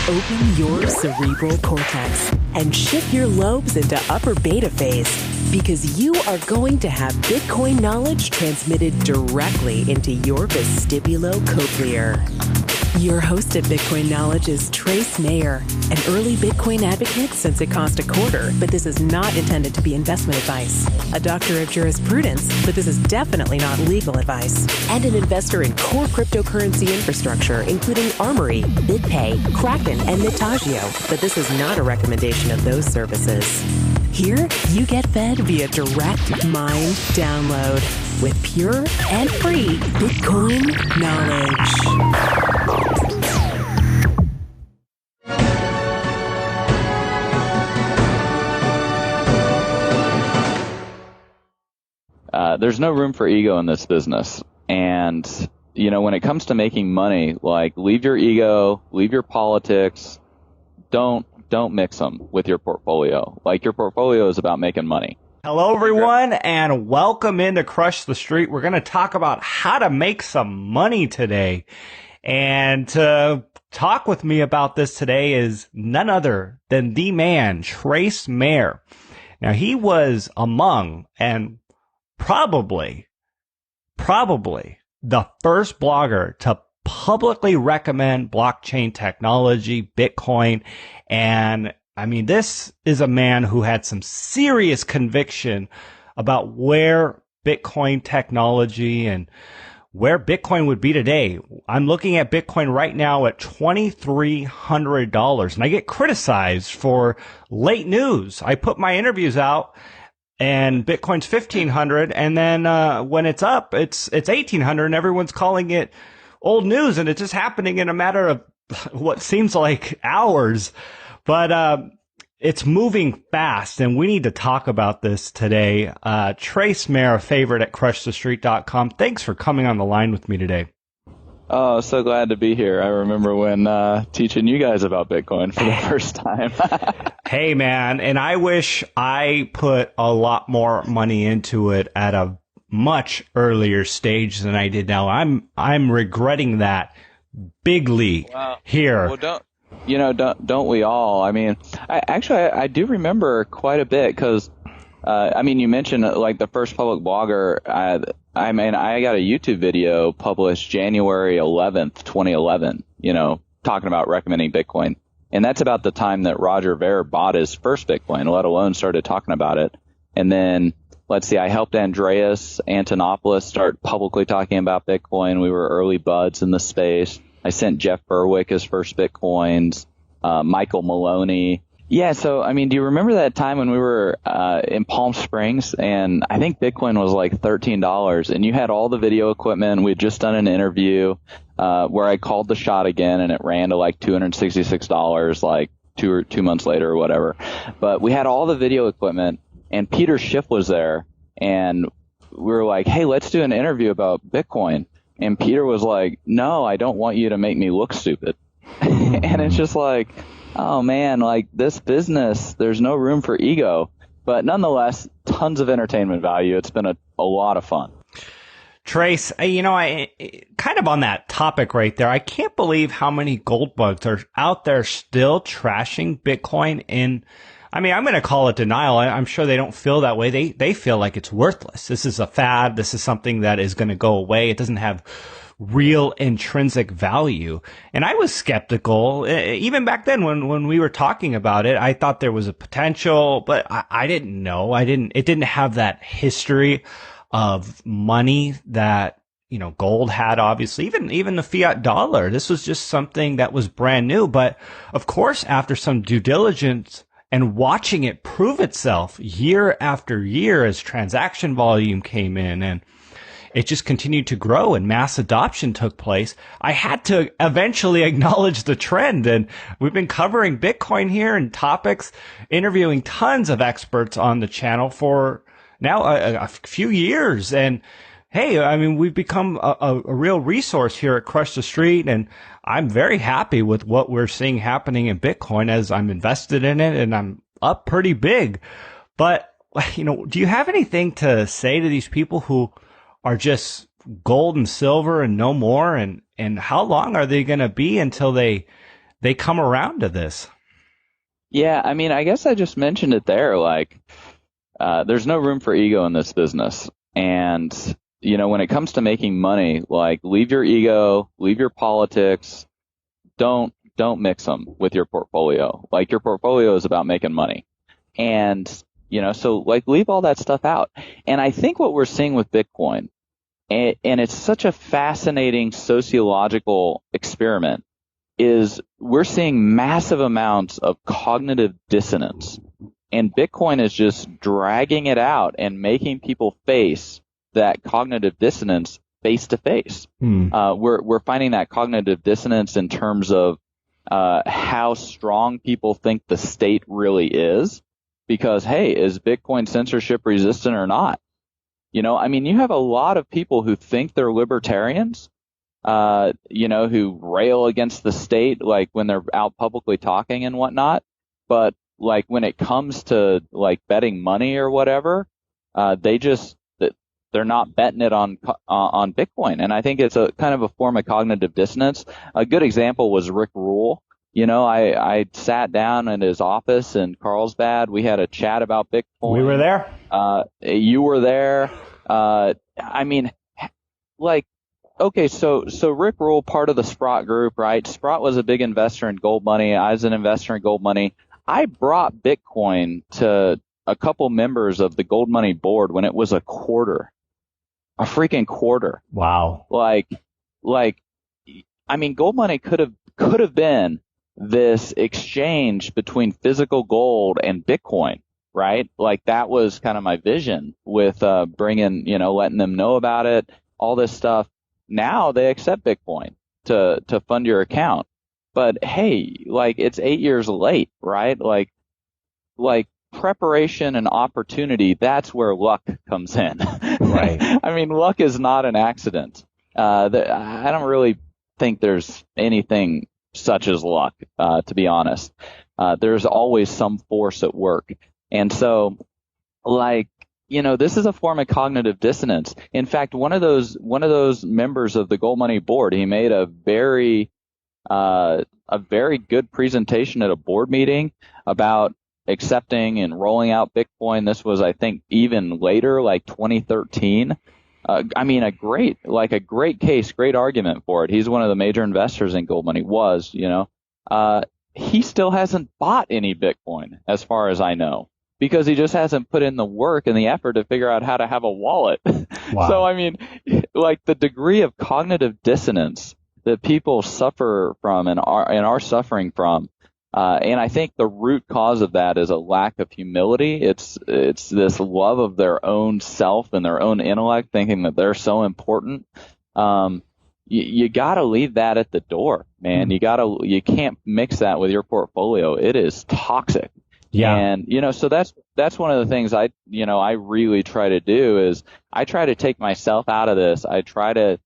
Open your cerebral cortex and shift your lobes into upper beta phase, because you are going to have Bitcoin knowledge transmitted directly into your vestibulocochlear. Your host at Bitcoin Knowledge is Trace Mayer, an early Bitcoin advocate since it cost $0.25, but this is not intended to be investment advice. A doctor of jurisprudence, but this is definitely not legal advice. And an investor in core cryptocurrency infrastructure, including Armory, BitPay, Kraken, and Mitagio, but this is not a recommendation of those services. Here, you get fed via direct mind download with pure and free Bitcoin knowledge. There's no room for ego in this business. And, you know, when it comes to making money, like, leave your ego, leave your politics. Don't mix them with your portfolio. Like, your portfolio is about making money. Hello, everyone, and welcome into Crush the Street. We're going to talk about how to make some money today. And to talk with me about this today is none other than the man, Trace Mayer. Now, he was among and probably the first blogger to publicly recommend blockchain technology, Bitcoin. And I mean, this is a man who had some serious conviction about where Bitcoin technology and where Bitcoin would be today. I'm looking at Bitcoin right now at $2,300, and I get criticized for late news. I put my interviews out and Bitcoin's 1,500, and then when it's up, it's 1,800, and everyone's calling it old news, and it's just happening in a matter of what seems like hours. But it's moving fast, and we need to talk about this today. Trace Mayer, a favorite at crushthestreet.com. Thanks for coming on the line with me today. Oh, so glad to be here. I remember when teaching you guys about Bitcoin for the first time. Hey, man, and I wish I put a lot more money into it at a much earlier stage than I did now. I'm regretting that bigly here. Well, don't we all? I mean, I do remember quite a bit because, I mean, you mentioned like the first public blogger. I got a YouTube video published January 11th, 2011, you know, talking about recommending Bitcoin. And that's about the time that Roger Ver bought his first Bitcoin, let alone started talking about it. And then, let's see, I helped Andreas Antonopoulos start publicly talking about Bitcoin. We were early buds in the space. I sent Jeff Berwick his first Bitcoins, Michael Maloney. Yeah, so, I mean, do you remember that time when we were in Palm Springs, and I think Bitcoin was like $13, and you had all the video equipment. We had just done an interview where I called the shot again, and it ran to like $266 like 2 months later or whatever. But we had all the video equipment, and Peter Schiff was there, and we were like, hey, let's do an interview about Bitcoin. And Peter was like, no, I don't want you to make me look stupid. And it's just like, oh man, like this business, there's no room for ego. But nonetheless, tons of entertainment value. It's been a lot of fun. Trace, you know, I kind of on that topic right there, I can't believe how many gold bugs are out there still trashing Bitcoin in, I mean, I'm going to call it denial. I'm sure they don't feel that way. They feel like it's worthless. This is a fad. This is something that is going to go away. It doesn't have real intrinsic value. And I was skeptical. Even back then when we were talking about it, I thought there was a potential, but I didn't know. It didn't have that history of money that, you know, gold had, obviously, even the fiat dollar. This was just something that was brand new. But of course, after some due diligence and watching it prove itself year after year as transaction volume came in and it just continued to grow and mass adoption took place, I had to eventually acknowledge the trend. And we've been covering Bitcoin here and topics, interviewing tons of experts on the channel for now a few years. And hey, I mean, we've become a real resource here at Crush the Street, and I'm very happy with what we're seeing happening in Bitcoin as I'm invested in it and I'm up pretty big. But, you know, do you have anything to say to these people who are just gold and silver and no more? And how long are they going to be until they they come around to this. Yeah, I mean, I guess I just mentioned it there. Like, there's no room for ego in this business. And, when it comes to making money, like, leave your ego, leave your politics. Don't mix them with your portfolio. Like, your portfolio is about making money. And, so like, leave all that stuff out. And I think what we're seeing with Bitcoin, and it's such a fascinating sociological experiment, is we're seeing massive amounts of cognitive dissonance, and Bitcoin is just dragging it out and making people face that cognitive dissonance face to face. We're finding that cognitive dissonance in terms of how strong people think the state really is, because, hey, is Bitcoin censorship resistant or not? I mean, you have a lot of people who think they're libertarians, who rail against the state, like, when they're out publicly talking and whatnot. But, like, when it comes to, like, betting money or whatever, they're not betting it on Bitcoin. And I think it's a kind of a form of cognitive dissonance. A good example was Rick Rule. I sat down in his office in Carlsbad. We had a chat about Bitcoin. We were there. You were there. I mean, like, okay, so Rick Rule, part of the Sprott group, right? Sprott was a big investor in gold money. I was an investor in gold money. I brought Bitcoin to a couple members of the gold money board when it was a freaking quarter. Wow. Like, I mean, gold money could have been this exchange between physical gold and Bitcoin, right? Like, that was kind of my vision with bringing, letting them know about it, all this stuff. Now they accept Bitcoin to fund your account. But hey, like, it's 8 years late, right? Like preparation and opportunity, that's where luck comes in. Right. I mean, luck is not an accident. I don't really think there's anything such as luck, to be honest. There's always some force at work. And so, like, this is a form of cognitive dissonance. In fact, one of those members of the Gold Money board, he made a very good presentation at a board meeting about accepting and rolling out Bitcoin. This was, I think, even later, like 2013. I mean, a great case, great argument for it. He's one of the major investors in Gold Money, he still hasn't bought any Bitcoin, as far as I know, because he just hasn't put in the work and the effort to figure out how to have a wallet. Wow. So, I mean, like, the degree of cognitive dissonance that people suffer from and are suffering from, and I think the root cause of that is a lack of humility. It's this love of their own self and their own intellect, thinking that they're so important. You got to leave that at the door, man. You can't mix that with your portfolio. It is toxic. Yeah. And, so that's one of the things I really try to do is I try to take myself out of this. I try to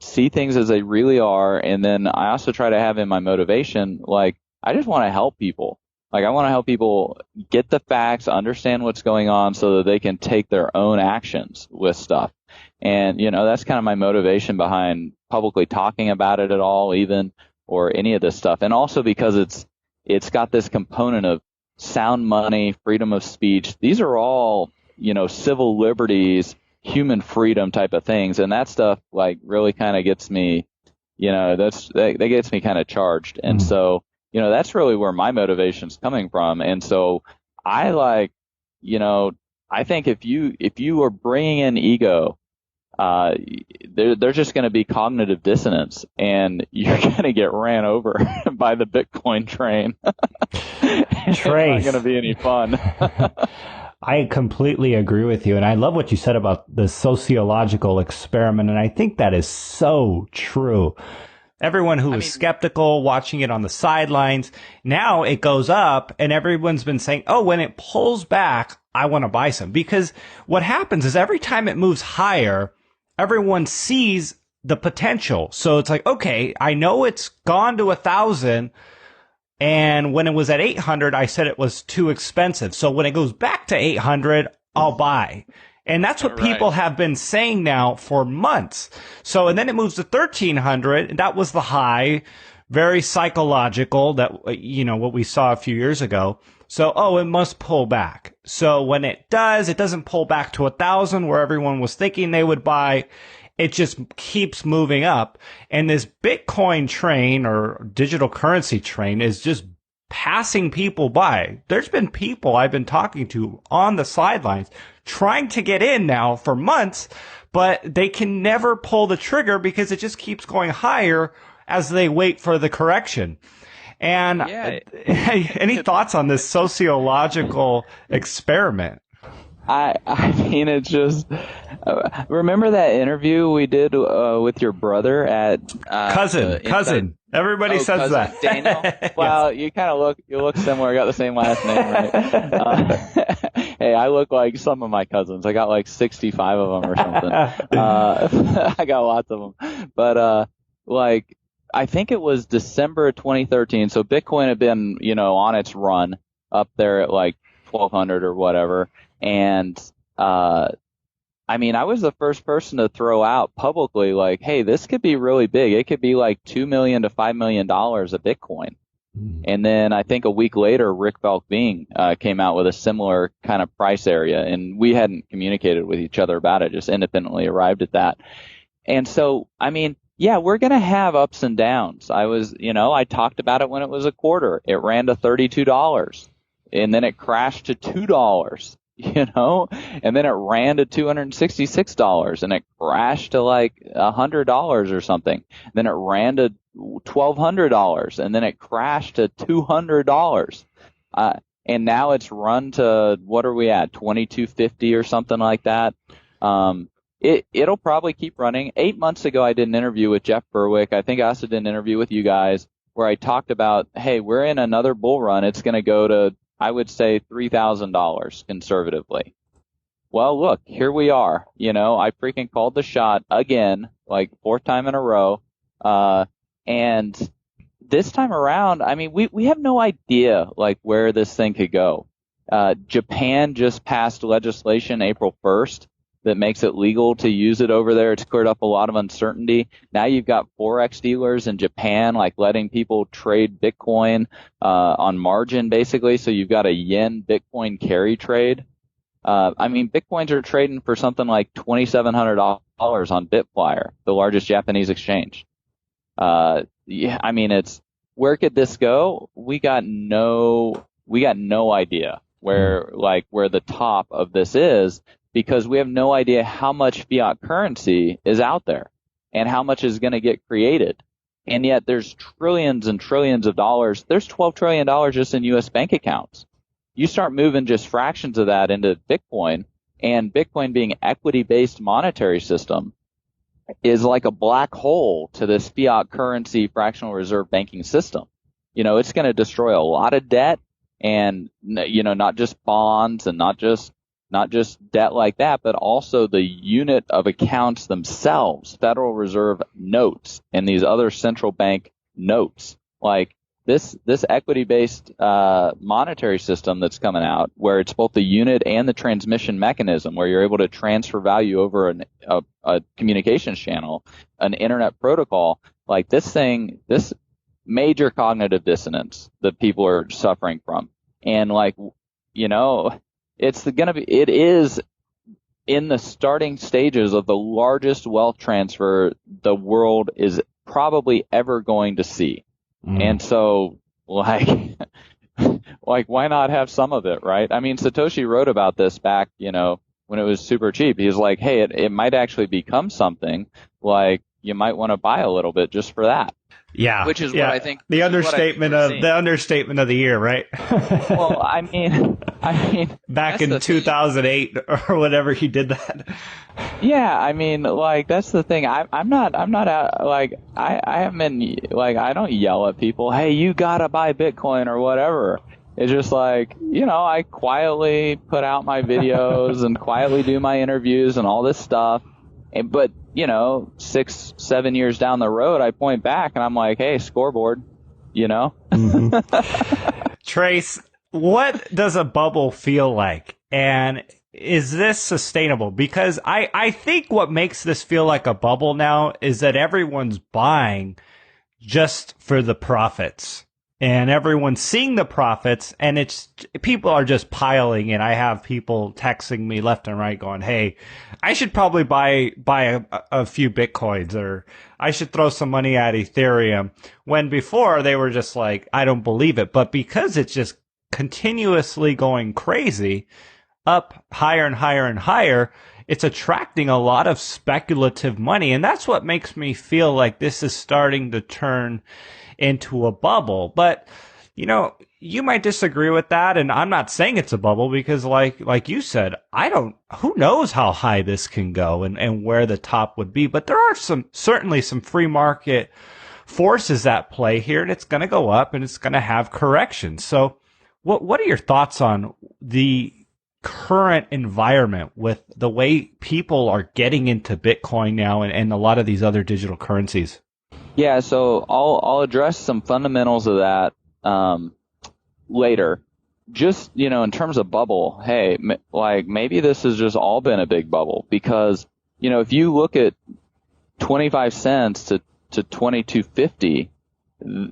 see things as they really are. And then I also try to have in my motivation, like, I just want to help people. Like, I want to help people get the facts, understand what's going on so that they can take their own actions with stuff. And, that's kind of my motivation behind publicly talking about it at all, even, or any of this stuff. And also because it's got this component of sound money, freedom of speech. These are all, civil liberties, human freedom type of things. And that stuff, like, really kind of gets me, that gets me kind of charged. And so, that's really where my motivation's coming from. And so I think if you are bringing in ego, there's just going to be cognitive dissonance, and you're going to get ran over by the Bitcoin train. It's not going to be any fun. I completely agree with you. And I love what you said about the sociological experiment. And I think that is so true. Everyone who was skeptical, watching it on the sidelines, now it goes up and everyone's been saying, oh, when it pulls back, I want to buy some. Because what happens is every time it moves higher, everyone sees the potential. So it's like, okay, I know it's gone to 1,000. And when it was at 800, I said it was too expensive. So when it goes back to 800, I'll buy. And that's what people have been saying now for months. So, and then it moves to 1,300. And that was the high. very psychological that, what we saw a few years ago. So, it must pull back. So when it does, it doesn't pull back to 1,000 where everyone was thinking they would buy. It just keeps moving up. And this Bitcoin train or digital currency train is just passing people by. There's been people I've been talking to on the sidelines trying to get in now for months, but they can never pull the trigger because it just keeps going higher as they wait for the correction. And any thoughts on this sociological experiment? I mean, it's just remember that interview we did with your brother at cousin. Everybody says cousin, that. Daniel. Well, yes. You look similar. You got the same last name, right? Hey, I look like some of my cousins. I got like 65 of them or something. I got lots of them, but I think it was December of 2013. So Bitcoin had been, on its run up there at like 1,200 or whatever. And, I mean, I was the first person to throw out publicly like, hey, this could be really big. It could be like $2 million to $5 million a Bitcoin. And then I think a week later, Rick Valkving came out with a similar kind of price area. And we hadn't communicated with each other about it, just independently arrived at that. And so, I mean, yeah, we're going to have ups and downs. I talked about it when it was a quarter. It ran to $32 and then it crashed to $2. And then it ran to $266 and it crashed to like $100 or something. Then it ran to $1,200 and then it crashed to $200. And now it's run to, what are we at? 2250 or something like that. It'll probably keep running. 8 months ago, I did an interview with Jeff Berwick. I think I also did an interview with you guys where I talked about, hey, we're in another bull run. It's going to go to, I would say, $3,000 conservatively. Well, look, here we are. I freaking called the shot again, like fourth time in a row. And this time around, I mean, we have no idea like where this thing could go. Japan just passed legislation April 1st that makes it legal to use it over there. It's cleared up a lot of uncertainty. Now you've got Forex dealers in Japan, like letting people trade Bitcoin on margin, basically. So you've got a yen Bitcoin carry trade. I mean, Bitcoins are trading for something like $2,700 on Bitflyer, the largest Japanese exchange. I mean, where could this go? We got no idea where the top of this is, because we have no idea how much fiat currency is out there and how much is going to get created. And yet there's trillions and trillions of dollars. There's $12 trillion just in U.S. bank accounts. You start moving just fractions of that into Bitcoin, and Bitcoin being equity-based monetary system is like a black hole to this fiat currency fractional reserve banking system. It's going to destroy a lot of debt and, not just bonds and not just debt like that, but also the unit of accounts themselves, Federal Reserve notes and these other central bank notes. Like this equity-based monetary system that's coming out, where it's both the unit and the transmission mechanism, where you're able to transfer value over a communications channel, an internet protocol. Like this major cognitive dissonance that people are suffering from. And it is in the starting stages of the largest wealth transfer the world is probably ever going to see. And so, why not have some of it, right? I mean, Satoshi wrote about this back, when it was super cheap. He was like, hey, it might actually become something, like you might want to buy a little bit just for that. Yeah. Which is what I think. The understatement of the year, right? Well, I mean, back in 2008 or whatever he did that. Yeah, I mean, that's the thing. I'm not I haven't been I don't yell at people, hey, you gotta buy Bitcoin or whatever. It's just I quietly put out my videos and quietly do my interviews and all this stuff. But 6-7 years down the road, I point back and I'm like, hey, scoreboard, Mm-hmm. Trace, what does a bubble feel like? And is this sustainable? Because I think what makes this feel like a bubble now is that everyone's buying just for the profits. And everyone's seeing the profits, and people are just piling in. I have people texting me left and right going, hey, I should probably buy a few Bitcoins, or I should throw some money at Ethereum. When before they were just like, I don't believe it. But because it's just continuously going crazy, up higher and higher and higher, it's attracting a lot of speculative money. And that's what makes me feel like this is starting to turn into a bubble. But, you might disagree with that. And I'm not saying it's a bubble because like you said, who knows how high this can go and where the top would be. But there are certainly some free market forces at play here, and it's going to go up and it's going to have corrections. So what are your thoughts on the current environment with the way people are getting into Bitcoin now and a lot of these other digital currencies? Yeah, so I'll address some fundamentals of that later. Just, in terms of bubble, hey, maybe this has just all been a big bubble because, if you look at 25 cents to 22.50,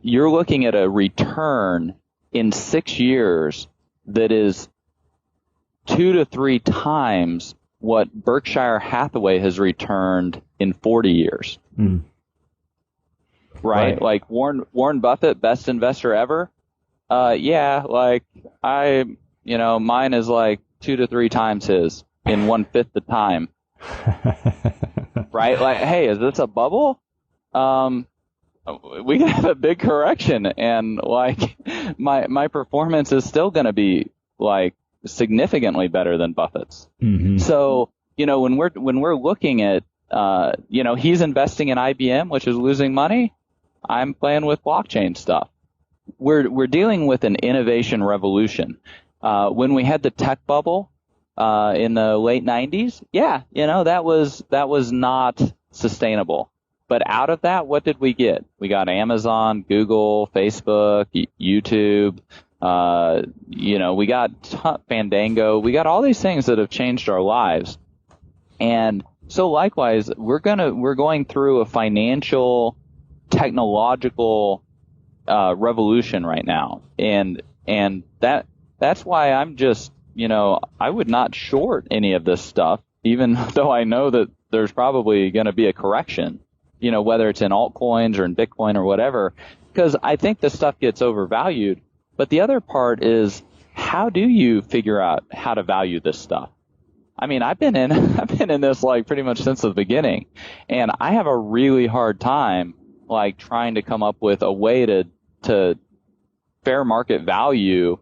you're looking at a return in 6 years that is 2 to 3 times what Berkshire Hathaway has returned in 40 years. Mm. Right? Like Warren Buffett, best investor ever. Mine is like 2 to 3 times his in 1/5 the time. Right? Like, hey, is this a bubble? We can have a big correction, and my performance is still going to be significantly better than Buffett's. Mm-hmm. So, when we're looking at, he's investing in IBM, which is losing money. I'm playing with blockchain stuff. We're dealing with an innovation revolution. When we had the tech bubble in the late 90s, that was not sustainable. But out of that, what did we get? We got Amazon, Google, Facebook, YouTube. We got Fandango. We got all these things that have changed our lives. And so likewise, we're going through a financial, technological revolution right now. And that's why I'm just, I would not short any of this stuff, even though I know that there's probably going to be a correction, whether it's in altcoins or in Bitcoin or whatever, because I think this stuff gets overvalued. But the other part is, how do you figure out how to value this stuff? I mean, I've been in this pretty much since the beginning, and I have a really hard time trying to come up with a way to fair market value,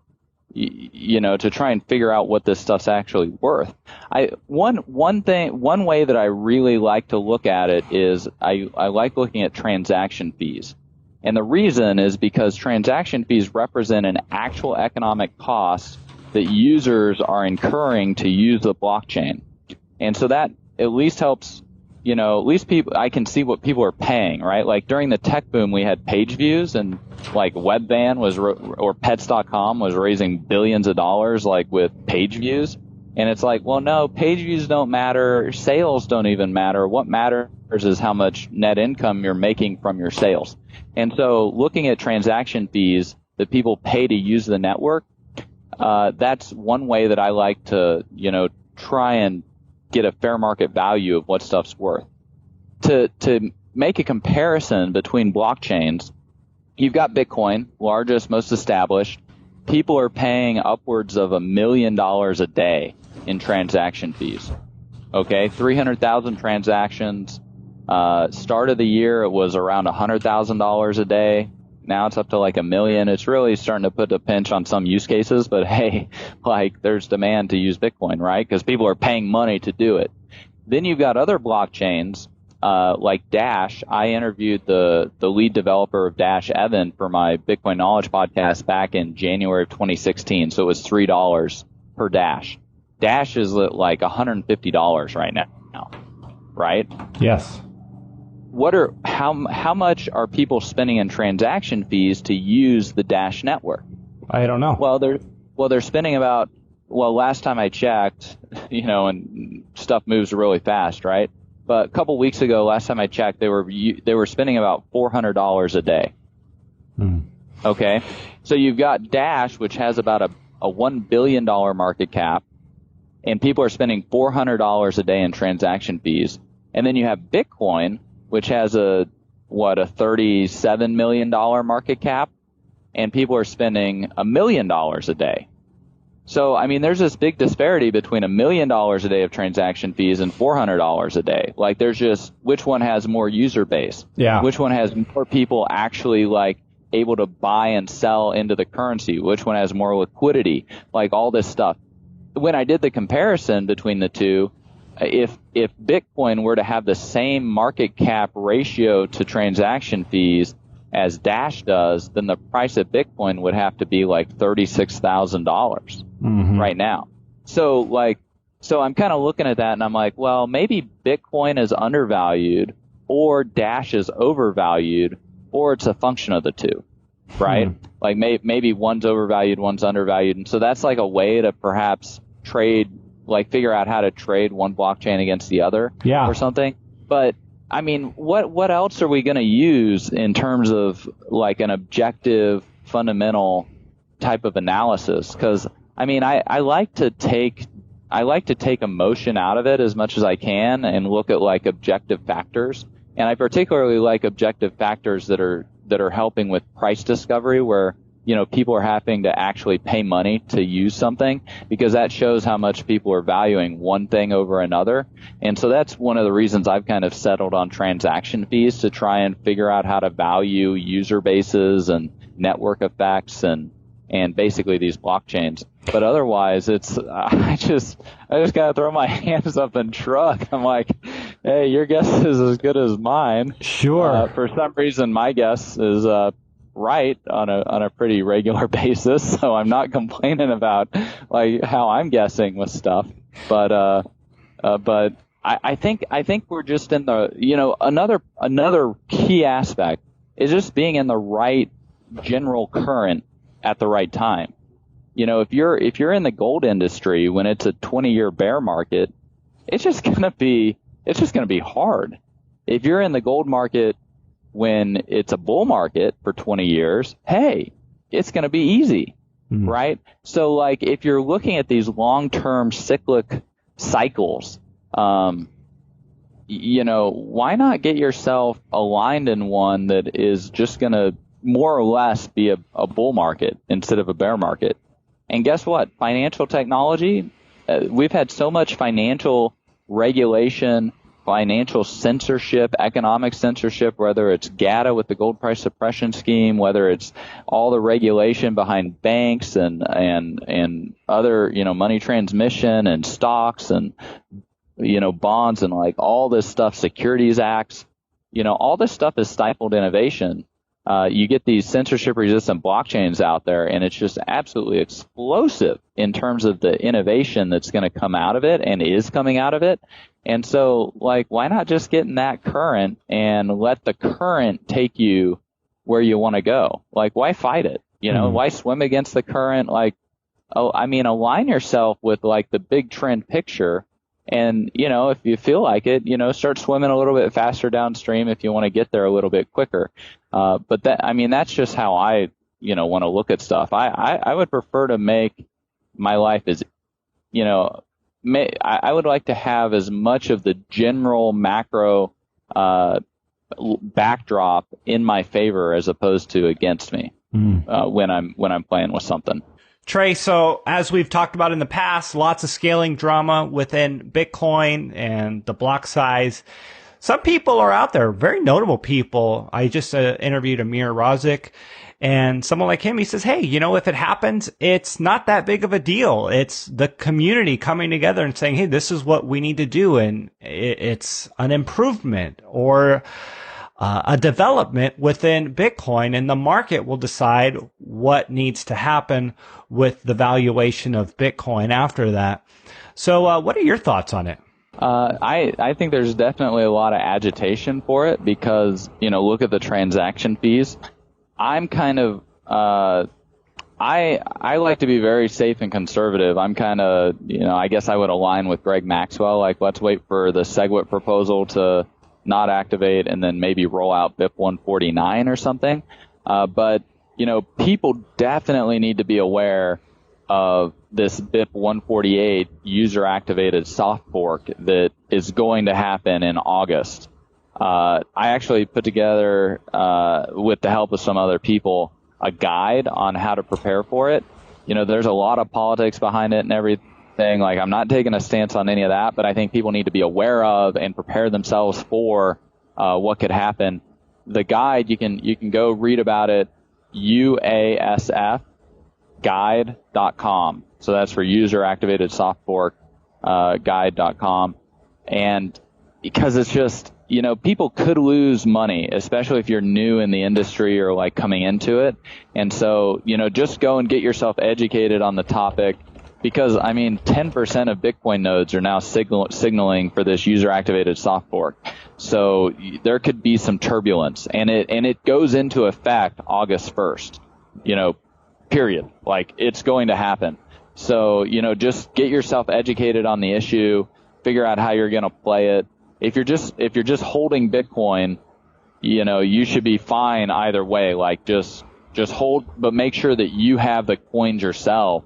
to try and figure out what this stuff's actually worth. One way that I really like to look at it is I like looking at transaction fees. And the reason is because transaction fees represent an actual economic cost that users are incurring to use the blockchain. And so that at least helps, at least I can see what people are paying, right? Like during the tech boom, we had page views, and Webvan or Pets.com was raising billions of dollars with page views. And it's no, page views don't matter. Sales don't even matter. What matters is how much net income you're making from your sales. And so looking at transaction fees that people pay to use the network, that's one way that I like to, try and get a fair market value of what stuff's worth. To make a comparison between blockchains, you've got Bitcoin, largest, most established. People are paying upwards of $1 million a day in transaction fees. Okay, 300,000 transactions. Start of the year, it was around $100,000 a day. Now it's up to $1 million. It's really starting to put a pinch on some use cases, but hey, there's demand to use Bitcoin, right? Because people are paying money to do it. Then you've got other blockchains, like Dash. I interviewed the lead developer of Dash, Evan, for my Bitcoin Knowledge podcast back in January of 2016. So it was $3 per Dash. Dash is at $150 right now, right? Yes. How much are people spending in transaction fees to use the Dash network? I don't know. Well, they're spending last time I checked, and stuff moves really fast, right? but a couple weeks ago, last time I checked, they were spending about $400 a day. Okay, so you've got Dash, which has about a $1 billion market cap, and people are spending $400 a day in transaction fees. And then you have Bitcoin, which has a $37 million market cap, and people are spending $1 million a day. So, I mean, there's this big disparity between $1 million a day of transaction fees and $400 a day. Like, there's just which one has more user base? Yeah. Which one has more people actually, like, able to buy and sell into the currency? Which one has more liquidity? Like, all this stuff. When I did the comparison between the two, if Bitcoin were to have the same market cap ratio to transaction fees as Dash does, then the price of Bitcoin would have to be like $36,000 right now. So I'm kind of looking at that and I'm like, well, maybe Bitcoin is undervalued or Dash is overvalued, or it's a function of the two, right? Like maybe one's overvalued, one's undervalued. And so that's like a way to perhaps figure out how to trade one blockchain against the other or something. But I mean, what else are we going to use in terms of like an objective, fundamental type of analysis? Because I mean, I like to take emotion out of it as much as I can and look at like objective factors. And I particularly like objective factors that are helping with price discovery, where people are having to actually pay money to use something, because that shows how much people are valuing one thing over another. And so that's one of the reasons I've kind of settled on transaction fees, to try and figure out how to value user bases and network effects and basically these blockchains. But otherwise, I just gotta throw my hands up and shrug. I'm like, hey, your guess is as good as mine. Sure. For some reason, my guess is right on a pretty regular basis, so I'm not complaining about like how I'm guessing with stuff. But I think we're just in the another key aspect is just being in the right general current at the right time. If you're in the gold industry when it's a 20-year bear market, it's just gonna be hard. If you're in the gold market when it's a bull market for 20 years, hey, it's going to be easy, right? So, like, if you're looking at these long-term cyclic cycles, why not get yourself aligned in one that is just going to more or less be a bull market instead of a bear market? And guess what? Financial technology, we've had so much financial regulation, financial censorship, economic censorship, whether it's GATA with the gold price suppression scheme, whether it's all the regulation behind banks and other, money transmission and stocks and, bonds and like all this stuff, securities acts, all this stuff has stifled innovation. You get these censorship resistant blockchains out there, and it's just absolutely explosive in terms of the innovation that's going to come out of it and is coming out of it. And so, like, why not just get in that current and let the current take you where you want to go? Like, why fight it? Why swim against the current? Like, align yourself with like the big trend picture. And, if you feel like it, start swimming a little bit faster downstream if you want to get there a little bit quicker. But that's just how I, want to look at stuff. I would prefer to make my life as, I would like to have as much of the general macro backdrop in my favor as opposed to against me when I'm playing with something. Trey, so as we've talked about in the past, lots of scaling drama within Bitcoin and the block size. Some people are out there, very notable people. I just interviewed Amir Razik, and someone like him, he says, hey, if it happens, it's not that big of a deal. It's the community coming together and saying, hey, this is what we need to do. And it's an improvement or a development within Bitcoin, and the market will decide what needs to happen with the valuation of Bitcoin after that. So what are your thoughts on it? I think there's definitely a lot of agitation for it because, look at the transaction fees. I'm kind of I like to be very safe and conservative. I'm kind of, I guess I would align with Greg Maxwell. Like, let's wait for the SegWit proposal to not activate and then maybe roll out BIP 149 or something. But people definitely need to be aware of this BIP 148 user-activated soft fork that is going to happen in August. I actually put together, with the help of some other people, a guide on how to prepare for it. There's a lot of politics behind it and everything. Like, I'm not taking a stance on any of that, but I think people need to be aware of and prepare themselves for what could happen. The guide, you can go read about it, UASFguide.com. So that's for user activated soft fork guide.com. And because it's just, people could lose money, especially if you're new in the industry or like coming into it. And so, just go and get yourself educated on the topic, because 10% of Bitcoin nodes are now signaling for this user activated soft fork. So there could be some turbulence, and it goes into effect August 1st, period. Like, it's going to happen. So, just get yourself educated on the issue, figure out how you're going to play it. If you're just holding Bitcoin, you should be fine either way. Like, just hold, but make sure that you have the coins yourself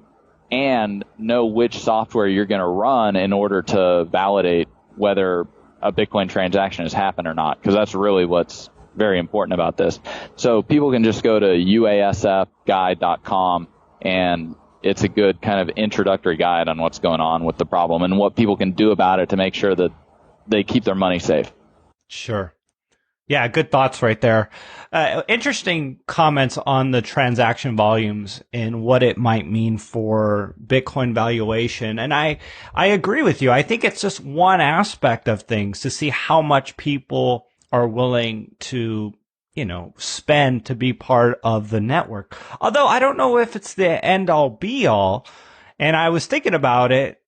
and know which software you're going to run in order to validate whether a Bitcoin transaction has happened or not, because that's really what's very important about this. So people can just go to uasfguide.com, and it's a good kind of introductory guide on what's going on with the problem and what people can do about it to make sure that they keep their money safe. Sure. Yeah, good thoughts right there. Interesting comments on the transaction volumes and what it might mean for Bitcoin valuation. And I agree with you. I think it's just one aspect of things to see how much people are willing to, spend to be part of the network. Although I don't know if it's the end all be all. And I was thinking about it,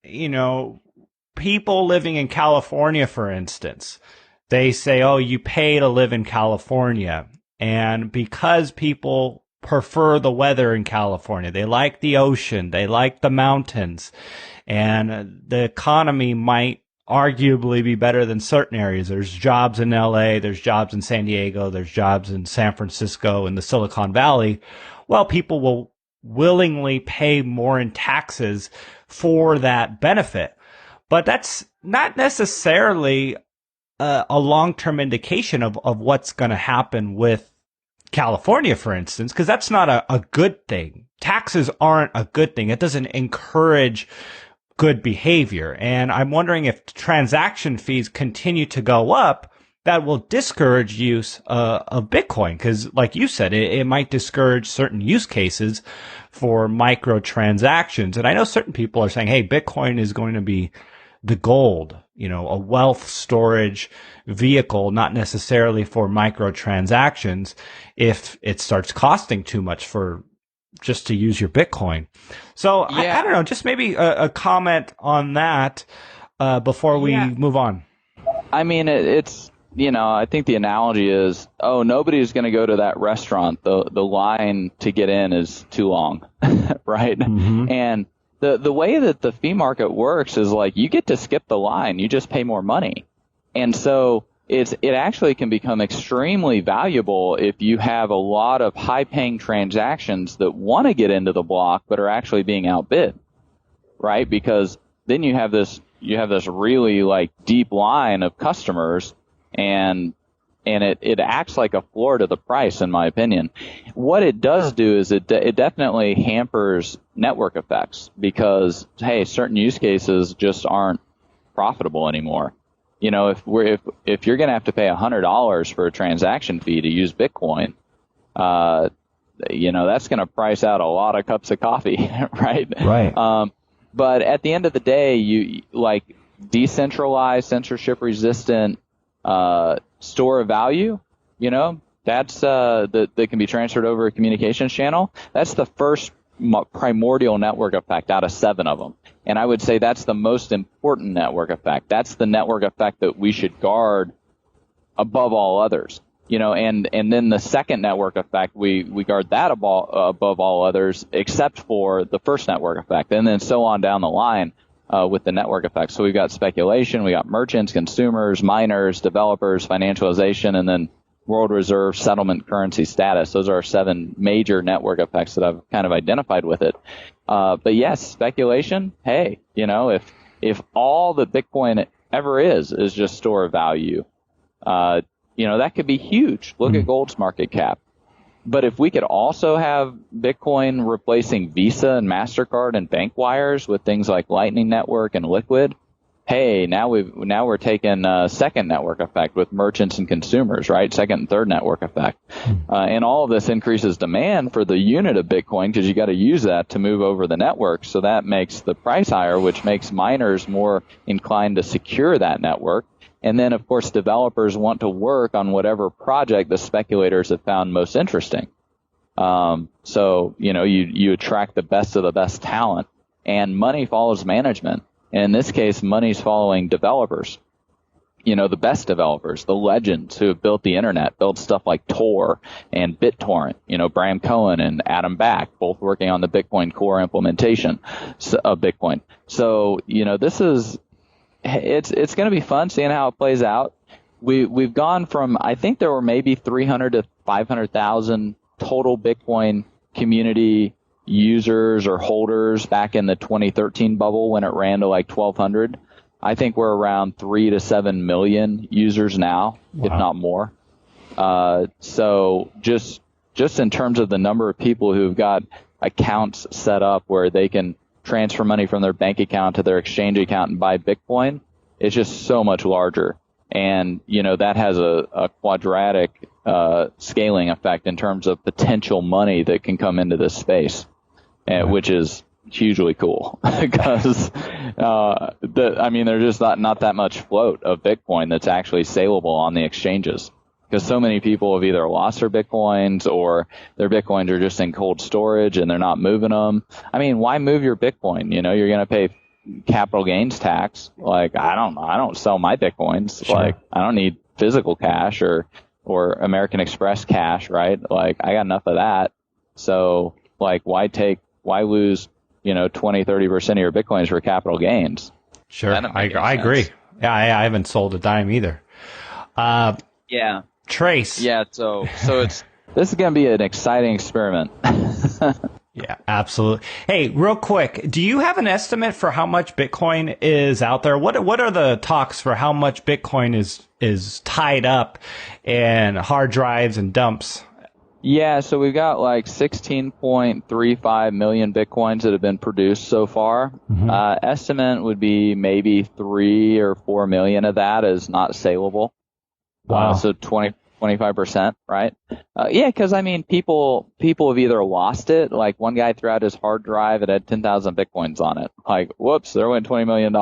people living in California, for instance, they say, oh, you pay to live in California. And because people prefer the weather in California, they like the ocean, they like the mountains, and the economy might arguably be better than certain areas. There's jobs in LA, there's jobs in San Diego, there's jobs in San Francisco and the Silicon Valley. Well, people will willingly pay more in taxes for that benefit. But that's not necessarily a long-term indication of what's going to happen with California, for instance, because that's not a good thing. Taxes aren't a good thing. It doesn't encourage good behavior. And I'm wondering if transaction fees continue to go up, that will discourage use of Bitcoin. Because like you said, it might discourage certain use cases for microtransactions. And I know certain people are saying, hey, Bitcoin is going to be the gold, a wealth storage vehicle, not necessarily for microtransactions if it starts costing too much for just to use your Bitcoin. So I don't know, just maybe a comment on that before we move on. It's, I think the analogy is, nobody's going to go to that restaurant. The line to get in is too long, right? Mm-hmm. And the way that the fee market works is like you get to skip the line. You just pay more money. And so it actually can become extremely valuable if you have a lot of high-paying transactions that want to get into the block but are actually being outbid, right? Because then you have this really like deep line of customers, and it acts like a floor to the price, in my opinion. What it does do is it definitely hampers network effects because, hey, certain use cases just aren't profitable anymore. If you're going to have to pay $100 for a transaction fee to use Bitcoin, that's going to price out a lot of cups of coffee, right? Right. But at the end of the day, you like decentralized, censorship resistant, store of value, that's that can be transferred over a communications channel. That's the first primordial network effect out of 7 of them. And I would say that's the most important network effect. That's the network effect that we should guard above all others. and then the second network effect, we guard that above all others, except for the first network effect, and then so on down the line with the network effect. So we've got speculation, we got merchants, consumers, miners, developers, financialization, and then world reserve, settlement, currency, status. Those are our 7 major network effects that I've kind of identified with it. But yes, speculation. Hey, if all that Bitcoin ever is just store of value, that could be huge. Look at gold's market cap. But if we could also have Bitcoin replacing Visa and MasterCard and bank wires with things like Lightning Network and Liquid, hey, now we're taking a second network effect with merchants and consumers, right? Second and third network effect. And all of this increases demand for the unit of Bitcoin because you got to use that to move over the network. So that makes the price higher, which makes miners more inclined to secure that network. And then, of course, developers want to work on whatever project the speculators have found most interesting. So, you attract the best of the best talent, and money follows management. And in this case, money's following developers. The best developers, the legends who have built the internet, built stuff like Tor and BitTorrent, Bram Cohen and Adam Back, both working on the Bitcoin core implementation of Bitcoin. So, it's going to be fun seeing how it plays out. We've gone from, I think there were maybe 300 to 500,000 total Bitcoin community users or holders back in the 2013 bubble when it ran to like 1,200. I think we're around 3 to 7 million users now, if not more. So just in terms of the number of people who've got accounts set up where they can transfer money from their bank account to their exchange account and buy Bitcoin, it's just so much larger. And, that has a quadratic scaling effect in terms of potential money that can come into this space, which is hugely cool because, there's just not that much float of Bitcoin that's actually saleable on the exchanges. Because so many people have either lost their Bitcoins or their Bitcoins are just in cold storage and they're not moving them. Why move your Bitcoin? You're going to pay capital gains tax. Like, I don't sell my Bitcoins. Sure. Like, I don't need physical cash or American Express cash, right? Like, I got enough of that. So, like, why lose, 20-30% of your Bitcoins for capital gains? Sure. I agree. Yeah, I haven't sold a dime either. Yeah. Trace. Yeah, so this is going to be an exciting experiment. Yeah, absolutely. Hey, real quick, do you have an estimate for how much Bitcoin is out there? What are the talks for how much Bitcoin is tied up in hard drives and dumps? Yeah, so we've got like 16.35 million Bitcoins that have been produced so far. Estimate would be maybe 3 or 4 million of that is not saleable. Wow. So 25%, right? Yeah, because people have either lost it. Like one guy threw out his hard drive, it had 10,000 Bitcoins on it. Like, whoops, there went $20 million.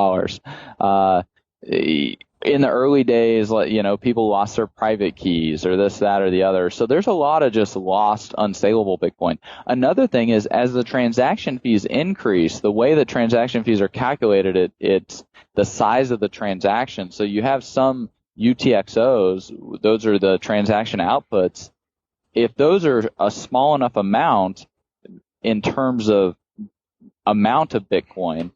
In the early days, people lost their private keys or this, that, or the other. So there's a lot of just lost, unsaleable Bitcoin. Another thing is, as the transaction fees increase, the way that transaction fees are calculated, it's the size of the transaction. So you have some UTXOs, those are the transaction outputs. If those are a small enough amount in terms of amount of Bitcoin,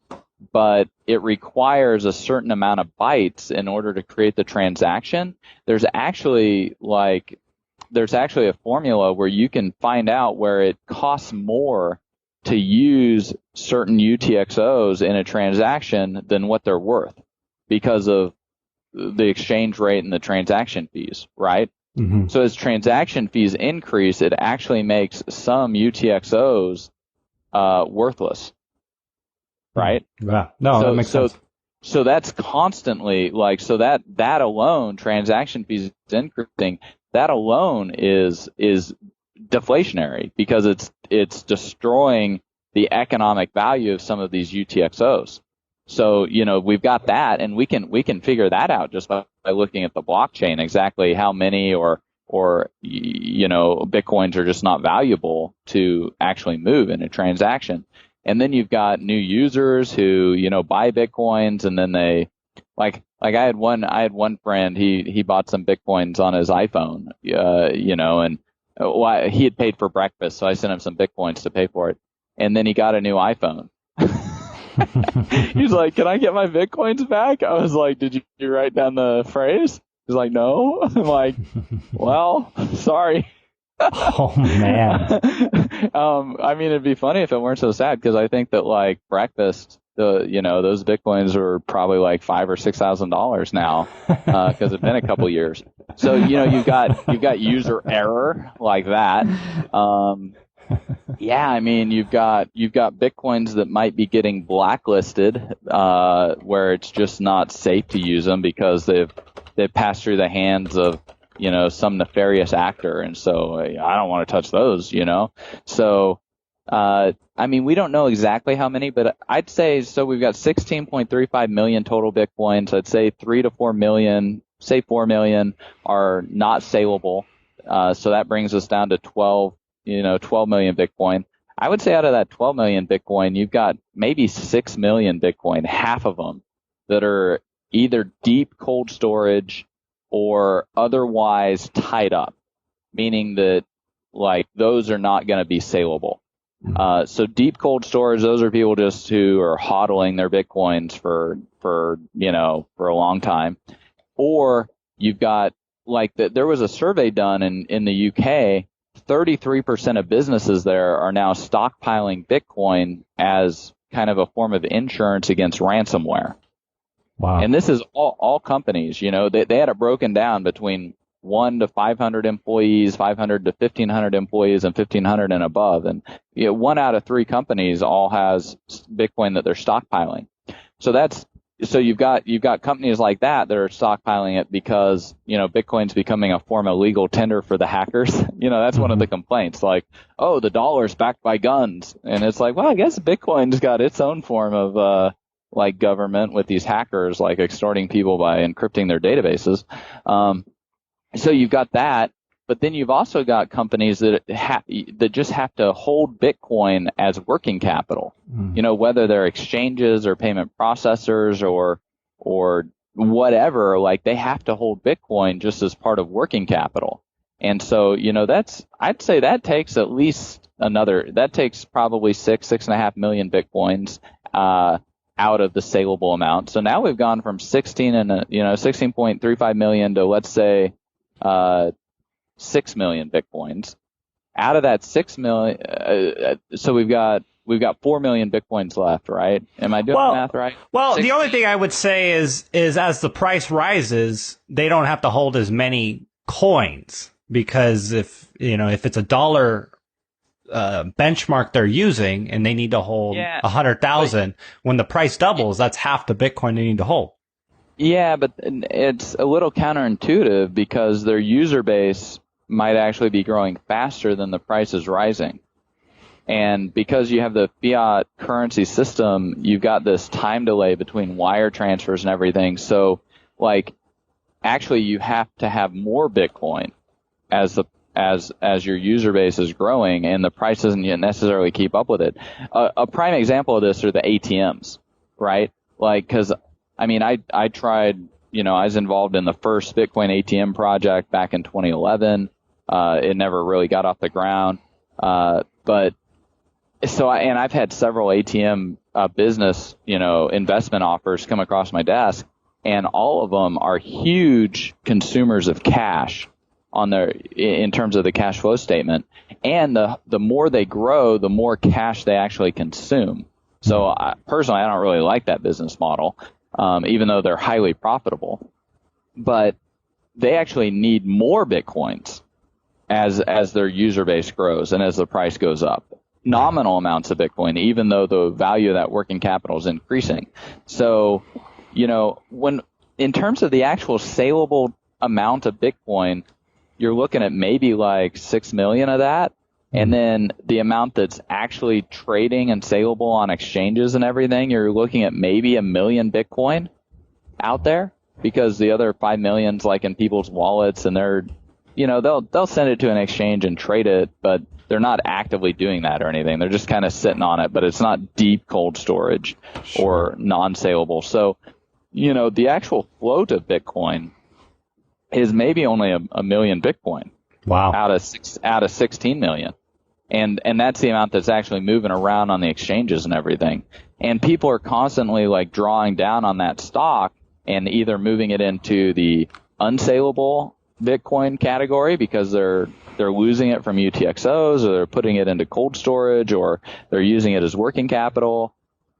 but it requires a certain amount of bytes in order to create the transaction, there's actually a formula where you can find out where it costs more to use certain UTXOs in a transaction than what they're worth because of the exchange rate and the transaction fees, right? Mm-hmm. So as transaction fees increase, it actually makes some UTXOs worthless, right? Yeah. No, that makes sense. So that's constantly that alone, transaction fees increasing, that alone is deflationary because it's destroying the economic value of some of these UTXOs. So, we've got that, and we can figure that out just by looking at the blockchain, exactly how many or Bitcoins are just not valuable to actually move in a transaction. And then you've got new users who, buy Bitcoins, and then they, like like I had one friend, he bought some Bitcoins on his iPhone, and he had paid for breakfast, so I sent him some Bitcoins to pay for it. And then he got a new iPhone. He's like, "Can I get my Bitcoins back?" I was like, "Did you write down the phrase?" He's like, "No." I'm like, "Well, sorry." Oh man. I mean, it'd be funny if it weren't so sad, because I think that like breakfast, those Bitcoins are probably like $5,000 or $6,000 now, because it's been a couple years. So, you've got user error like that. Yeah, I mean, you've got Bitcoins that might be getting blacklisted, where it's just not safe to use them because they've passed through the hands of, some nefarious actor. And so I don't want to touch those, So, I mean, we don't know exactly how many, but I'd say, so we've got 16.35 million total Bitcoins. I'd say 3 to 4 million, say 4 million are not saleable. So that brings us down to 12 million Bitcoin. I would say out of that 12 million Bitcoin, you've got maybe 6 million Bitcoin, half of them, that are either deep cold storage or otherwise tied up, meaning that like those are not going to be saleable. So deep cold storage, those are people just who are hodling their Bitcoins for a long time. Or you've got there was a survey done in the UK, 33% of businesses there are now stockpiling Bitcoin as kind of a form of insurance against ransomware. Wow. And this is all companies, they had it broken down between 1 to 500 employees, 500 to 1,500 employees, and 1,500 and above. And 1 out of 3 companies all has Bitcoin that they're stockpiling. So you've got companies like that are stockpiling it because, Bitcoin's becoming a form of legal tender for the hackers. That's one of the complaints, like, oh, the dollar's backed by guns. And it's like, well, I guess Bitcoin's got its own form of, like government with these hackers, like extorting people by encrypting their databases. So you've got that, but then you've also got companies that just have to hold Bitcoin as working capital. Whether they're exchanges or payment processors or whatever, like they have to hold Bitcoin just as part of working capital. And so, I'd say that takes probably 6.5 million Bitcoins, out of the saleable amount. So now we've gone from 16.35 million to, let's say, 6 million Bitcoins. Out of that 6 million, so we've got 4 million Bitcoins left, right? Am I doing the math right? Well, the only thing I would say is as the price rises, they don't have to hold as many coins, because if it's a dollar benchmark they're using and they need to hold 100,000, when the price doubles, that's half the Bitcoin they need to hold. Yeah, but it's a little counterintuitive, because their user base might actually be growing faster than the price is rising. And because you have the fiat currency system, you've got this time delay between wire transfers and everything. So, actually you have to have more Bitcoin as your user base is growing, and the price doesn't yet necessarily keep up with it. A prime example of this are the ATMs, right? Because I tried, I was involved in the first Bitcoin ATM project back in 2011. It never really got off the ground. I've had several ATM business, investment offers come across my desk, and all of them are huge consumers of cash in terms of the cash flow statement. And the more they grow, the more cash they actually consume. So personally, I don't really like that business model, even though they're highly profitable. But they actually need more Bitcoins as their user base grows and as the price goes up. Nominal amounts of Bitcoin, even though the value of that working capital is increasing. So, when in terms of the actual saleable amount of Bitcoin, you're looking at maybe like 6 million of that. And then the amount that's actually trading and saleable on exchanges and everything, you're looking at maybe 1 million Bitcoin out there, because the other 5 million's like in people's wallets, and they're, they'll send it to an exchange and trade it, but they're not actively doing that or anything. They're just kind of sitting on it, but it's not deep cold storage or non-saleable. So, the actual float of Bitcoin is maybe only a million Bitcoin. Wow. Out of 16 million. And that's the amount that's actually moving around on the exchanges and everything. And people are constantly like drawing down on that stock and either moving it into the unsaleable Bitcoin category because they're losing it from UTXOs, or they're putting it into cold storage, or they're using it as working capital.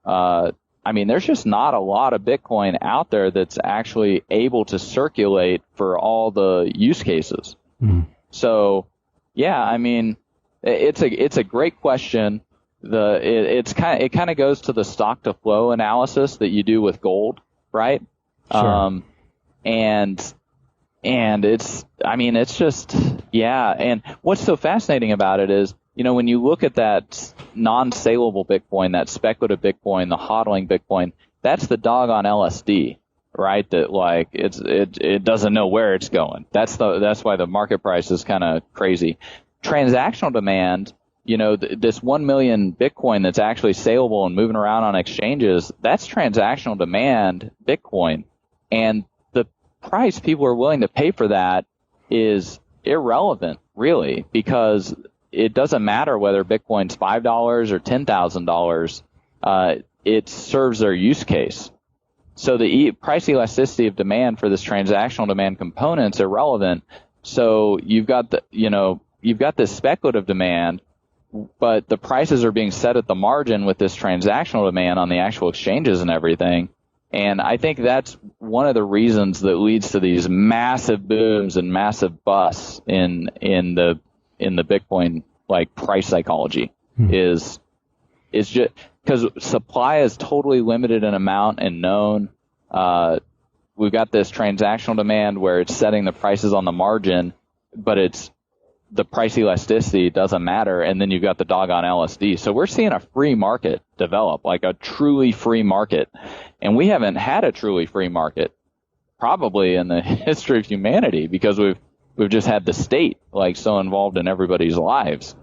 There's just not a lot of Bitcoin out there that's actually able to circulate for all the use cases. Mm. So, yeah, it's a great question. It kind of goes to the stock to flow analysis that you do with gold, right? Sure. And it's just, yeah. And what's so fascinating about it is, when you look at that non-saleable Bitcoin, that speculative Bitcoin, the hodling Bitcoin, that's the dog on LSD, right? That like it doesn't know where it's going. That's why the market price is kind of crazy. Transactional demand, this 1 million Bitcoin that's actually saleable and moving around on exchanges, that's transactional demand Bitcoin. And the price people are willing to pay for that is irrelevant, really, because it doesn't matter whether Bitcoin's $5 or $10,000. It serves their use case. So the price elasticity of demand for this transactional demand component's irrelevant. So you've got this speculative demand, but the prices are being set at the margin with this transactional demand on the actual exchanges and everything. And I think that's one of the reasons that leads to these massive booms and massive busts in the Bitcoin like price psychology is just because supply is totally limited in amount and known. We've got this transactional demand where it's setting the prices on the margin, but the price elasticity doesn't matter, and then you've got the dog on LSD. So we're seeing a free market develop, like a truly free market. And we haven't had a truly free market probably in the history of humanity because we've just had the state like so involved in everybody's lives.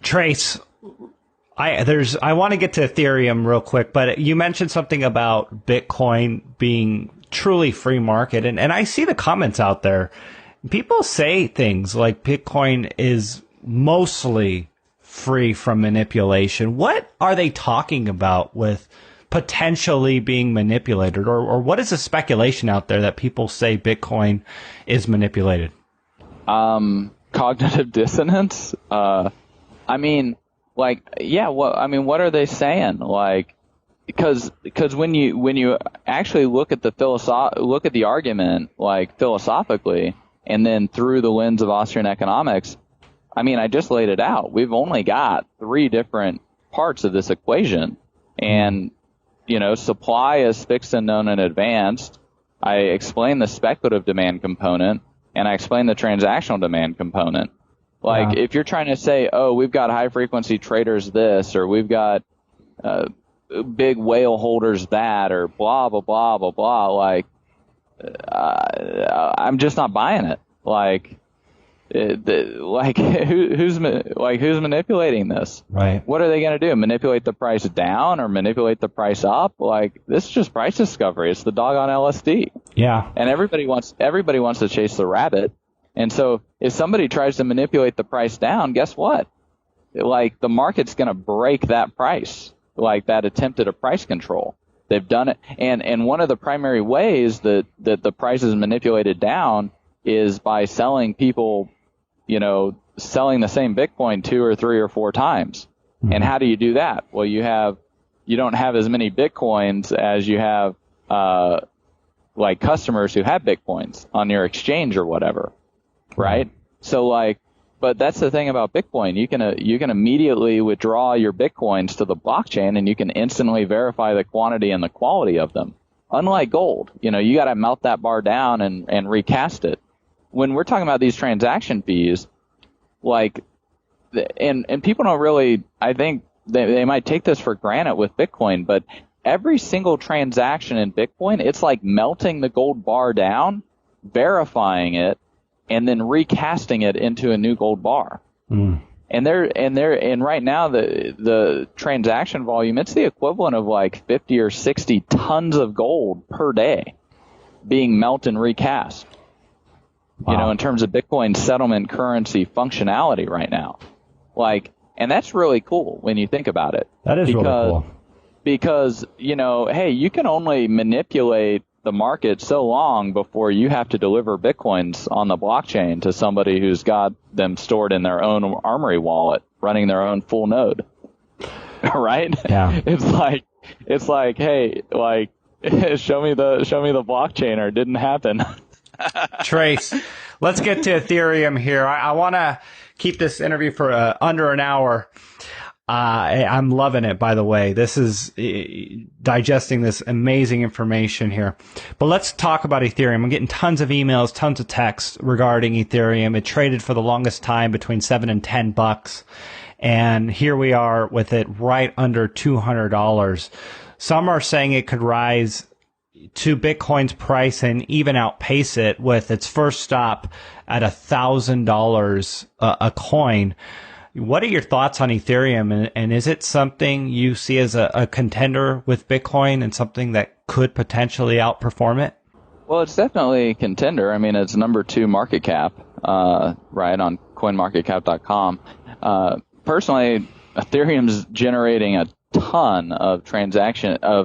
Trace, I want to get to Ethereum real quick, but you mentioned something about Bitcoin being truly free market, and I see the comments out there. People say things like Bitcoin is mostly free from manipulation. What are they talking about with potentially being manipulated? Or what is the speculation out there that people say Bitcoin is manipulated? Cognitive dissonance? What are they saying? Like, because when you actually look at the argument, like philosophically, and then through the lens of Austrian economics, I just laid it out. We've only got 3 different parts of this equation. And, supply is fixed and known in advance. I explained the speculative demand component, and I explained the transactional demand component. Like, if you're trying to say, oh, we've got high-frequency traders this, or we've got big whale holders that, or blah, blah, blah, blah, blah, like, I'm just not buying it. Who's manipulating this? Right. What are they going to do? Manipulate the price down or manipulate the price up? Like, this is just price discovery. It's the dog on LSD. Yeah. And everybody wants to chase the rabbit. And so if somebody tries to manipulate the price down, guess what? Like, the market's going to break that price, like that attempt at a price control. They've done it. And one of the primary ways that the price is manipulated down is by selling people, selling the same Bitcoin 2 or 3 or 4 times. Mm-hmm. And how do you do that? Well, you don't have as many Bitcoins as you have, like customers who have Bitcoins on your exchange or whatever. Right? So but that's the thing about Bitcoin. You can immediately withdraw your Bitcoins to the blockchain, and you can instantly verify the quantity and the quality of them. Unlike gold, you got to melt that bar down and recast it. When we're talking about these transaction fees, and people don't really, I think they might take this for granted with Bitcoin, but every single transaction in Bitcoin, it's like melting the gold bar down, verifying it, and then recasting it into a new gold bar. And right now the transaction volume, it's the equivalent of like 50 or 60 tons of gold per day being melted and recast. Wow. In terms of Bitcoin settlement currency functionality right now. And that's really cool when you think about it. That is really cool. Because, hey, you can only manipulate the market so long before you have to deliver Bitcoins on the blockchain to somebody who's got them stored in their own Armory wallet, running their own full node. Right? Yeah. It's like, hey, show me the blockchain or it didn't happen. Trace, let's get to Ethereum here. I want to keep this interview for under an hour. I'm loving it, by the way. This is digesting this amazing information here. But let's talk about Ethereum. I'm getting tons of emails, tons of texts regarding Ethereum. It traded for the longest time between $7 and $10. And here we are with it right under $200. Some are saying it could rise to Bitcoin's price and even outpace it with its first stop at $1,000 a coin. What are your thoughts on Ethereum, and is it something you see as a contender with Bitcoin and something that could potentially outperform it? Well, it's definitely a contender. I mean, it's number 2 market cap, right, on coinmarketcap.com. Personally, Ethereum's generating a ton of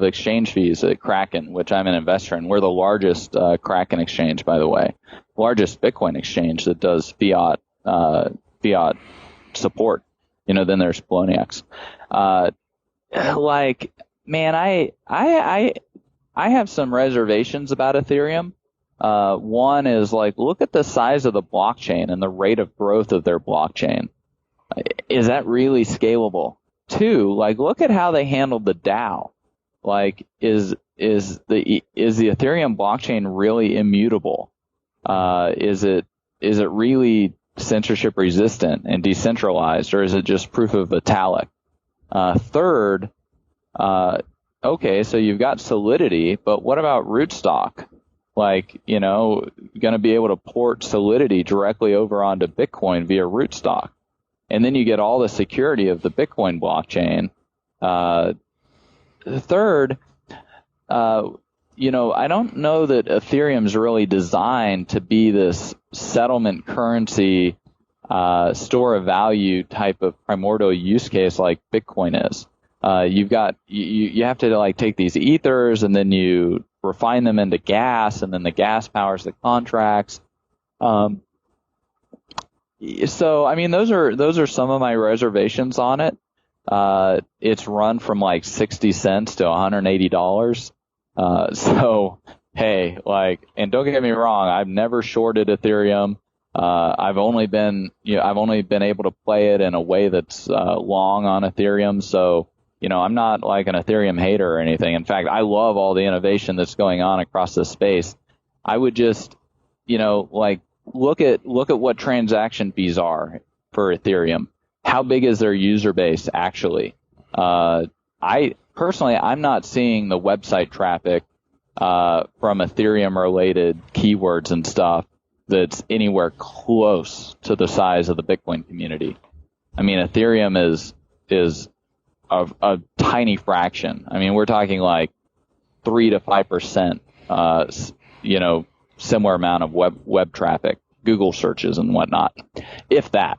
exchange fees at Kraken, which I'm an investor in. We're the largest Kraken exchange, by the way, largest Bitcoin exchange that does fiat support. Then there's Poloniex. Man, I have some reservations about Ethereum. One is look at the size of the blockchain and the rate of growth of their blockchain. Is that really scalable? 2, look at how they handled the DAO. Is the Ethereum blockchain really immutable? Is it really censorship resistant and decentralized, or is it just proof of vitalik? 3rd, okay, so you've got Solidity, but what about Rootstock? Going to be able to port Solidity directly over onto Bitcoin via Rootstock. And then you get all the security of the Bitcoin blockchain. 3rd, I don't know that Ethereum's really designed to be this settlement currency, store of value type of primordial use case like Bitcoin is. You have to take these ethers and then you refine them into gas, and then the gas powers the contracts. So, I mean, those are some of my reservations on it. It's run from 60 cents to $180. So, hey, and don't get me wrong, I've never shorted Ethereum. I've only been able to play it in a way that's long on Ethereum. So, I'm not an Ethereum hater or anything. In fact, I love all the innovation that's going on across this space. I would just, look at what transaction fees are for Ethereum. How big is their user base actually? I'm not seeing the website traffic from Ethereum related keywords and stuff that's anywhere close to the size of the Bitcoin community. I mean, Ethereum is a tiny fraction. I mean, we're talking 3 to 5%, similar amount of web traffic, Google searches and whatnot, if that.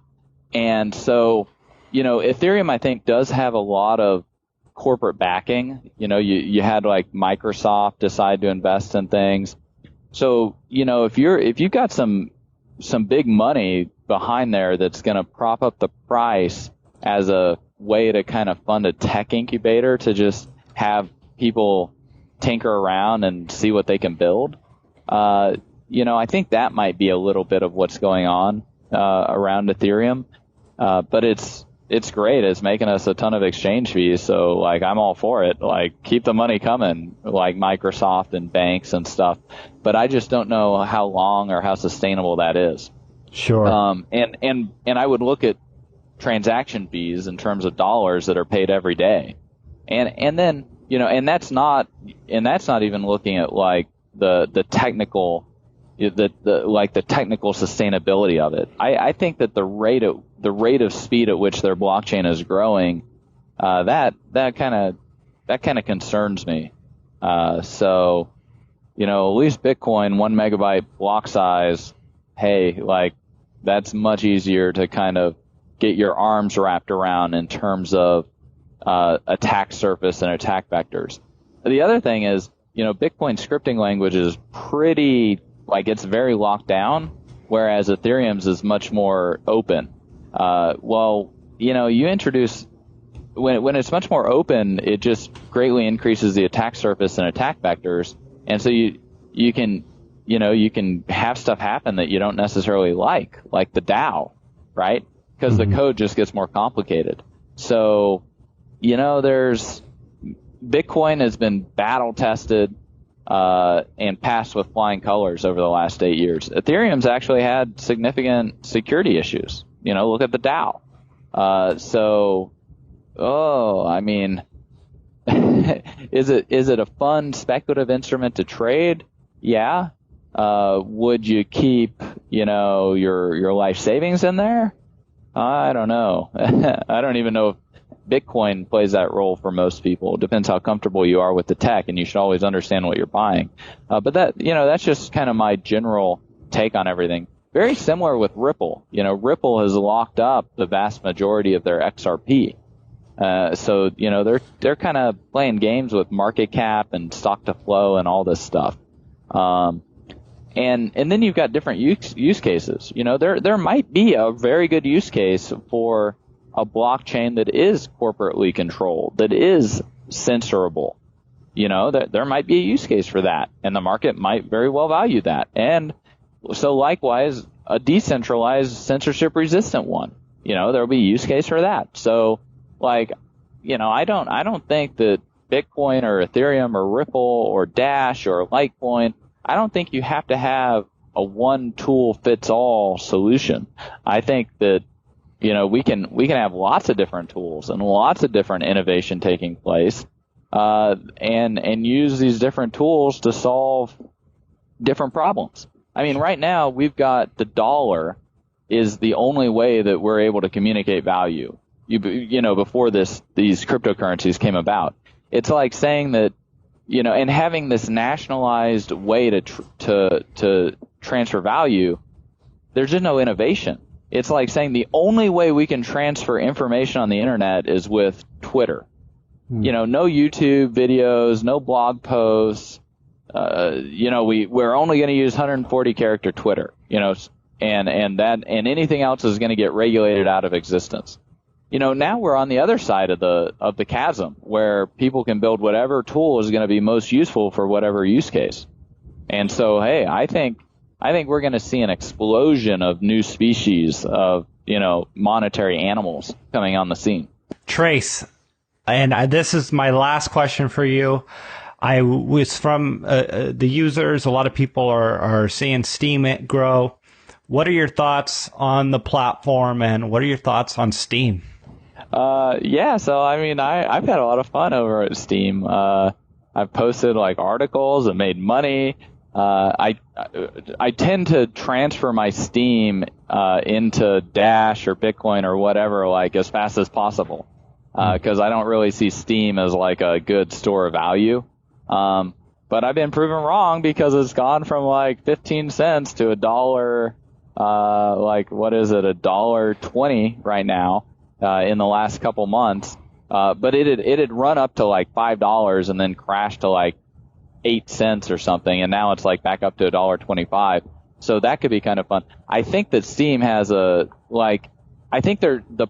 And so, Ethereum, I think, does have a lot of corporate backing. You had Microsoft decide to invest in things. So, if you've got some big money behind there that's going to prop up the price as a way to kind of fund a tech incubator to just have people tinker around and see what they can build, I think that might be a little bit of what's going on around Ethereum. But it's great. It's making us a ton of exchange fees. So I'm all for it. Keep the money coming, Microsoft and banks and stuff. But I just don't know how long or how sustainable that is. Sure. And I would look at transaction fees in terms of dollars that are paid every day. And then, and that's not even looking at the technical the technical sustainability of it. I think that the rate of speed at which their blockchain is growing, that kind of concerns me. So, at least Bitcoin, 1 megabyte block size, hey, like, that's much easier to kind of get your arms wrapped around in terms of attack surface and attack vectors. The other thing is, Bitcoin scripting language is pretty, like, it's very locked down, whereas Ethereum's is much more open. You introduce, when it's much more open, it just greatly increases the attack surface and attack vectors, and so you can have stuff happen that you don't necessarily like the DAO, right? Because the code just gets more complicated. So, there's Bitcoin has been battle tested and passed with flying colors over the last 8 years. Ethereum's actually had significant security issues. Look at the DAO. Is it a fun speculative instrument to trade? Yeah. Would you keep, your life savings in there? I don't know. I don't even know if Bitcoin plays that role for most people. It depends how comfortable you are with the tech, and you should always understand what you're buying. But that's just kind of my general take on everything. Very similar with Ripple. Ripple has locked up the vast majority of their XRP. So they're kind of playing games with market cap and stock to flow and all this stuff. And then you've got different use cases. There might be a very good use case for a blockchain that is corporately controlled, that is censorable. There might be a use case for that, and the market might very well value that. And so likewise, a decentralized censorship-resistant one. There'll be a use case for that. So, I don't think that Bitcoin or Ethereum or Ripple or Dash or Litecoin, I don't think you have to have a one-tool-fits-all solution. I think that, we can have lots of different tools and lots of different innovation taking place, and use these different tools to solve different problems. I mean, right now we've got the dollar is the only way that we're able to communicate value. Before these cryptocurrencies came about, it's like saying that, and having this nationalized way to transfer value, there's just no innovation. It's like saying the only way we can transfer information on the internet is with Twitter. No YouTube videos, no blog posts. We're only going to use 140 character Twitter, and anything else is going to get regulated out of existence. Now we're on the other side of the chasm, where people can build whatever tool is going to be most useful for whatever use case. And so, hey, I think we're going to see an explosion of new species of, monetary animals coming on the scene. Trace, and this is my last question for you. I was from the users. A lot of people are seeing Steam grow. What are your thoughts on the platform, and what are your thoughts on Steam? So I've had a lot of fun over at Steam. I've posted articles and made money. I tend to transfer my Steam into Dash or Bitcoin or whatever as fast as possible, because I don't really see Steam as a good store of value. But I've been proven wrong, because it's gone from 15 cents to $1. What is it, $1.20 right now, in the last couple months. But it had run up to $5 and then crashed to 8 cents or something, and now it's back up to $1.25. So that could be kind of fun. I think that Steam has the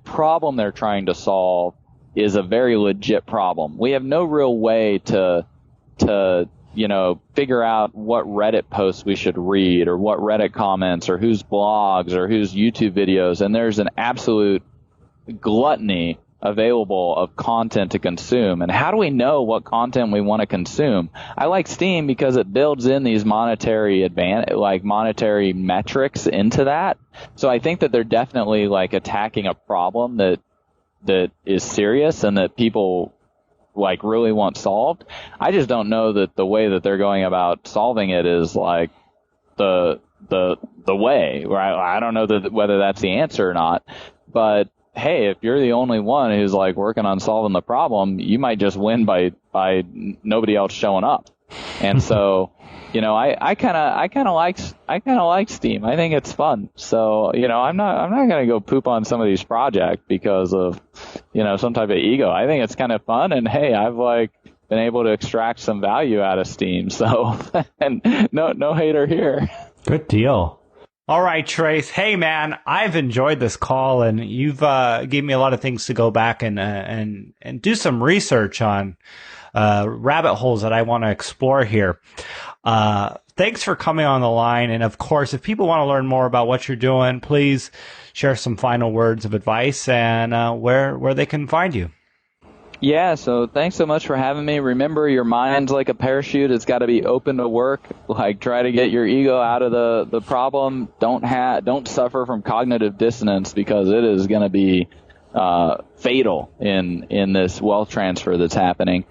problem they're trying to solve is a very legit problem. We have no real way to figure out what Reddit posts we should read, or what Reddit comments, or whose blogs, or whose YouTube videos, and there's an absolute gluttony available of content to consume. And how do we know what content we want to consume? I like Steam because it builds in these monetary monetary metrics into that. So I think that they're definitely attacking a problem that is serious and that people really want solved. I just don't know that the way that they're going about solving it is the way, right? I don't know whether that's the answer or not, but hey, if you're the only one who's like working on solving the problem, you might just win by nobody else showing up. And so, I kind of like Steam. I think it's fun. So, I'm not going to go poop on some of these projects because of, some type of ego. I think it's kind of fun. And hey, I've been able to extract some value out of Steam. So, and no hater here. Good deal. All right, Trace. Hey, man, I've enjoyed this call, and you've given me a lot of things to go back and do some research on, rabbit holes that I want to explore here. Thanks for coming on the line. And of course, if people want to learn more about what you're doing, please share some final words of advice and where they can find you. Yeah, so thanks so much for having me. Remember, your mind's like a parachute. It's got to be open to work. Try to get your ego out of the problem. Don't suffer from cognitive dissonance, because it is going to be fatal in this wealth transfer that's happening.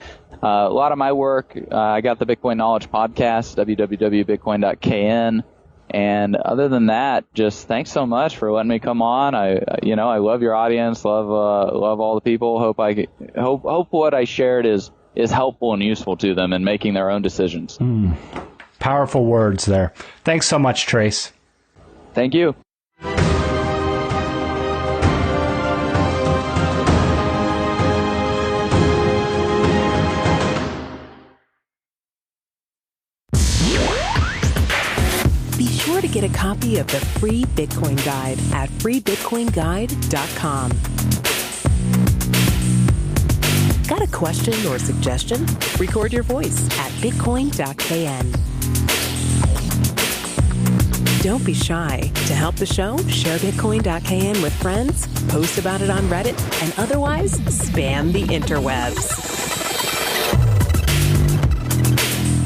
A lot of my work, I got the Bitcoin Knowledge Podcast, www.bitcoin.kn. And other than that, just thanks so much for letting me come on. I love your audience, love all the people. Hope what I shared is helpful and useful to them in making their own decisions. Powerful words there. Thanks so much, Trace. Thank you. Be sure to get a copy of the free Bitcoin Guide at freebitcoinguide.com. Got a question or suggestion? Record your voice at bitcoin.kn. Don't be shy. To help the show, share bitcoin.kn with friends, post about it on Reddit, and otherwise spam the interwebs.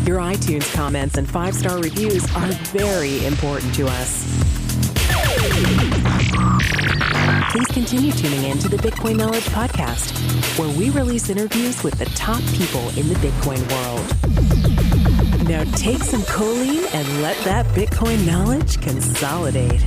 Your iTunes comments and 5-star reviews are very important to us. Please continue tuning in to the Bitcoin Knowledge Podcast, where we release interviews with the top people in the Bitcoin world. Now take some choline and let that Bitcoin knowledge consolidate.